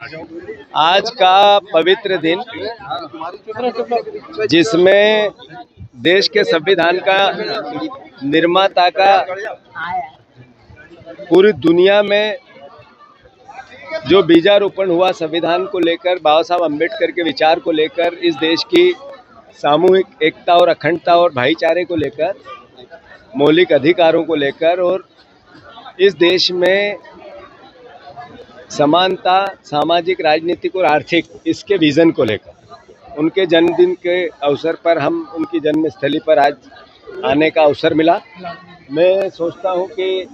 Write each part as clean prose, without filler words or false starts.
आज का पवित्र दिन जिसमें देश के संविधान का निर्माता का पूरी दुनिया में जो बीजारोपण हुआ संविधान को लेकर, बाबा साहब अम्बेडकर के विचार को लेकर, इस देश की सामूहिक एकता और अखंडता और भाईचारे को लेकर, मौलिक अधिकारों को लेकर और इस देश में समानता, सामाजिक, राजनीतिक और आर्थिक, इसके विज़न को लेकर उनके जन्मदिन के अवसर पर हम उनकी जन्मस्थली पर आज आने का अवसर मिला। मैं सोचता हूं कि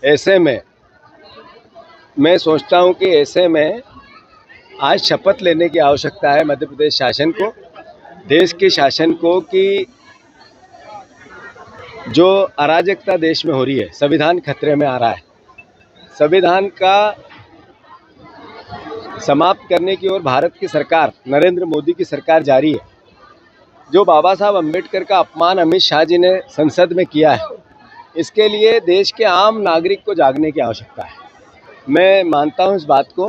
ऐसे में आज शपथ लेने की आवश्यकता है मध्य प्रदेश शासन को, देश के शासन को, कि जो अराजकता देश में हो रही है, संविधान खतरे में आ रहा है, संविधान का समाप्त करने की ओर भारत की सरकार, नरेंद्र मोदी की सरकार जा रही है। जो बाबा साहब अम्बेडकर का अपमान अमित शाह जी ने संसद में किया है, इसके लिए देश के आम नागरिक को जागने की आवश्यकता है। मैं मानता हूं इस बात को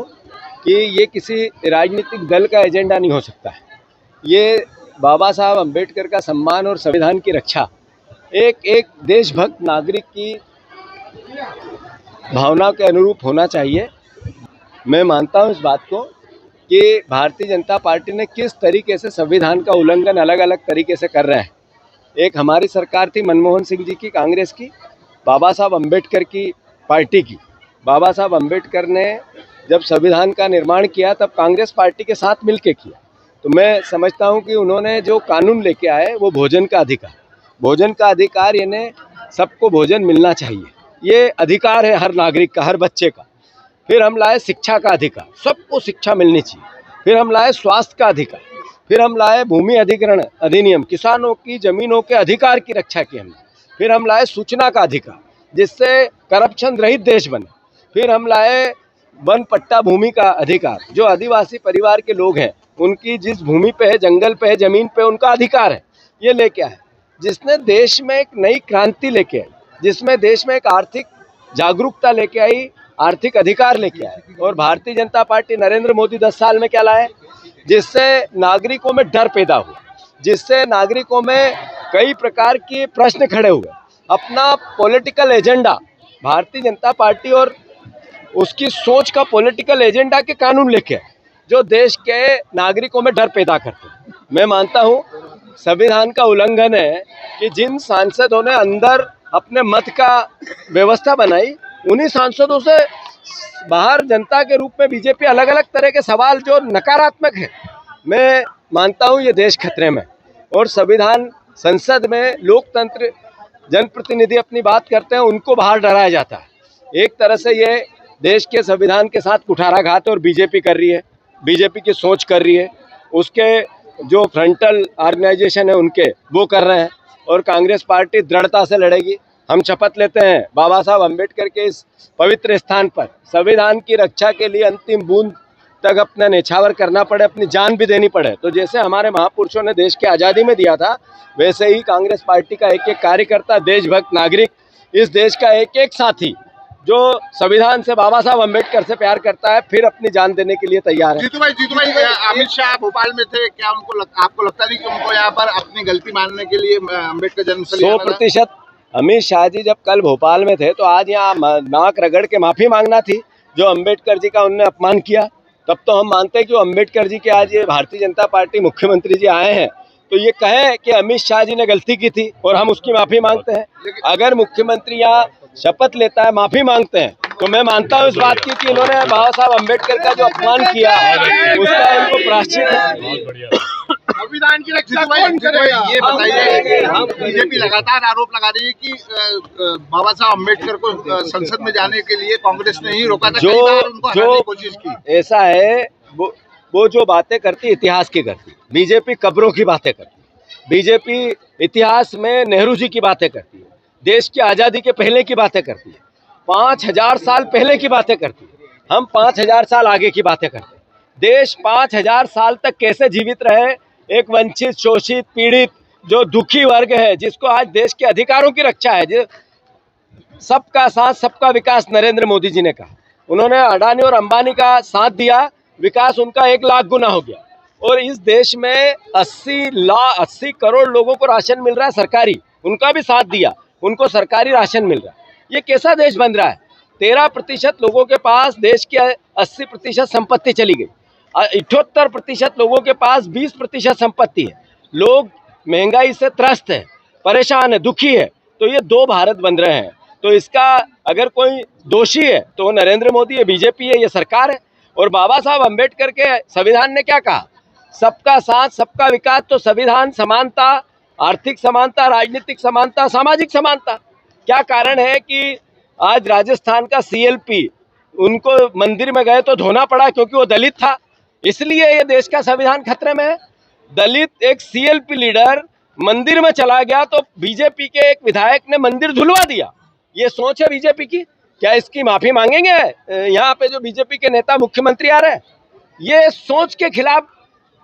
कि ये किसी राजनीतिक दल का एजेंडा नहीं हो सकता है। ये बाबा साहब अम्बेडकर का सम्मान और संविधान की रक्षा एक देशभक्त नागरिक की भावना के अनुरूप होना चाहिए। मैं मानता हूं इस बात को कि भारतीय जनता पार्टी ने किस तरीके से संविधान का उल्लंघन अलग अलग तरीके से कर रहे हैं। एक हमारी सरकार थी मनमोहन सिंह जी की, कांग्रेस की, बाबा साहब अम्बेडकर की पार्टी की। बाबा साहब अम्बेडकर ने जब संविधान का निर्माण किया तब कांग्रेस पार्टी के साथ मिलकर किया। तो मैं समझता हूं कि उन्होंने जो कानून लेके आए वो भोजन का अधिकार, यानी सबको भोजन मिलना चाहिए, ये अधिकार है हर नागरिक का, हर बच्चे का। फिर हम लाए शिक्षा का अधिकार, सबको शिक्षा मिलनी चाहिए। फिर हम लाए स्वास्थ्य का अधिकार। फिर हम लाए भूमि अधिग्रहण अधिनियम, किसानों की जमीनों के अधिकार की रक्षा की हमने। फिर हम लाए सूचना का अधिकार, जिससे करप्शन रहित देश बने। फिर हम लाए वन पट्टा भूमि का अधिकार, जो आदिवासी परिवार के लोग हैं उनकी जिस भूमि पे है, जंगल पे है, जमीन पे उनका अधिकार है। ये लेके आए, जिसने देश में एक नई क्रांति लेके आई, जिसमें देश में एक आर्थिक जागरूकता लेके आई, आर्थिक अधिकार लेके आए। और भारतीय जनता पार्टी, नरेंद्र मोदी 10 साल में क्या लाए, जिससे नागरिकों में डर पैदा हुआ, जिससे नागरिकों में कई प्रकार के प्रश्न खड़े हुए। अपना political agenda, Bharatiya Janata party और उसकी सोच का पॉलिटिकल एजेंडा के कानून लेके आए, जो देश के नागरिकों में डर पैदा करते हैं। मैं मानता हूँ संविधान का उल्लंघन है कि जिन सांसदों ने अंदर अपने मत का व्यवस्था बनाई, उन्हीं सांसदों से बाहर जनता के रूप में बीजेपी अलग अलग तरह के सवाल जो नकारात्मक है। मैं मानता हूं ये देश खतरे में, और संविधान, संसद में लोकतंत्र, जनप्रतिनिधि अपनी बात करते हैं, उनको बाहर डराया जाता है। एक तरह से ये देश के संविधान के साथ कुठाराघात और बीजेपी कर रही है, बीजेपी की सोच कर रही है, उसके जो फ्रंटल ऑर्गेनाइजेशन है उनके वो कर रहे हैं। और कांग्रेस पार्टी दृढ़ता से लड़ेगी। हम शपथ लेते हैं बाबा साहब अम्बेडकर के इस पवित्र स्थान पर संविधान की रक्षा के लिए अंतिम बूंद तक अपना न्यौछावर करना पड़े, अपनी जान भी देनी पड़े। तो जैसे हमारे महापुरुषों ने देश की आज़ादी में दिया था, वैसे ही कांग्रेस पार्टी का एक एक कार्यकर्ता, देशभक्त नागरिक, इस देश का एक एक साथी जो संविधान से, बाबा साहब अम्बेडकर से प्यार करता है, फिर अपनी जान देने के लिए तैयार है। जीतू भाई, अमित शाह भोपाल में थे, क्या आपको लगता नहीं कि उनको यहाँ पर अपनी गलती मानने के लिए अम्बेडकर जन्मस्थली 100% अमित शाह जी जब कल भोपाल में थे तो आज यहाँ नाक रगड़ के माफी मांगना थी, जो अम्बेडकर जी का उनने अपमान किया। तब तो हम मानते हैं कि अम्बेडकर जी के आज ये भारतीय जनता पार्टी मुख्यमंत्री जी आए हैं तो ये कहे कि अमित शाह जी ने गलती की थी और हम उसकी माफी मांगते हैं। अगर मुख्यमंत्री यहाँ शपथ लेता है, माफी मांगते हैं, तो मैं मानता हूँ इस बात की कि इन्होंने बाबा साहब अम्बेडकर का जो अपमान किया उसका इनको प्रायश्चित है। संविधान की रक्षा कौन करेगा? ये बताइए, हम बीजेपी लगातार आरोप लगा रही है कि बाबा साहब अम्बेडकर को संसद में जाने के लिए कांग्रेस ने ही रोका था, कई बार उनको हटाने की कोशिश की। ऐसा है, वो जो बातें करती इतिहास की करती, बीजेपी कब्रों की बातें करती, बीजेपी इतिहास में नेहरू जी की बातें करती है, देश की आज़ादी के पहले की बातें करती है, 5000 साल पहले की बातें करती है। हम 5000 साल आगे की बातें करते हैं। देश 5000 साल तक कैसे जीवित रहे, एक वंचित, शोषित, पीड़ित, जो दुखी वर्ग है, जिसको आज देश के अधिकारों की रक्षा है, जो सबका साथ सबका विकास नरेंद्र मोदी जी ने कहा। उन्होंने अडानी और अंबानी का साथ दिया विकास उनका 1 लाख गुना हो गया। और इस देश में 80 करोड़ लोगों को राशन मिल रहा है सरकारी, उनका भी साथ दिया, उनको सरकारी राशन मिल रहा है। ये कैसा देश बन रहा है? 13% लोगों के पास देश की 80% संपत्ति चली गई, 78% लोगों के पास 20% संपत्ति है। लोग महंगाई से त्रस्त है, परेशान है, दुखी है। तो ये 2 भारत बन रहे हैं। तो इसका अगर कोई दोषी है तो वो नरेंद्र मोदी है, बीजेपी है, ये सरकार है। और बाबा साहब अम्बेडकर के संविधान ने क्या कहा? सबका साथ, सबका विकास। तो संविधान समानता, आर्थिक समानता, राजनीतिक समानता, सामाजिक समानता। क्या कारण है कि आज राजस्थान का CLP, उनको मंदिर में गए तो धोना पड़ा क्योंकि वो दलित था, इसलिए ये देश का संविधान खतरे में है। दलित एक CLP लीडर मंदिर में चला गया तो बीजेपी के एक विधायक ने मंदिर धुलवा दिया। ये सोच है बीजेपी की? क्या इसकी माफी मांगेंगे यहाँ पे जो बीजेपी के नेता मुख्यमंत्री आ रहे हैं? ये सोच के खिलाफ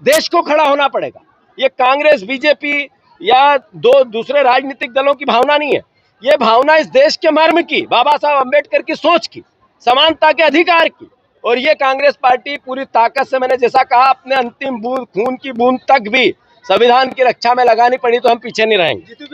देश को खड़ा होना पड़ेगा। ये कांग्रेस, बीजेपी या दूसरे राजनीतिक दलों की भावना नहीं है, ये भावना इस देश के मर्म की, बाबा साहब अम्बेडकर की सोच की, समानता के अधिकार की। और ये कांग्रेस पार्टी पूरी ताकत से, मैंने जैसा कहा, अपने अंतिम बूंद, खून की बूंद तक भी संविधान की रक्षा में लगानी पड़ी तो हम पीछे नहीं रहेंगे।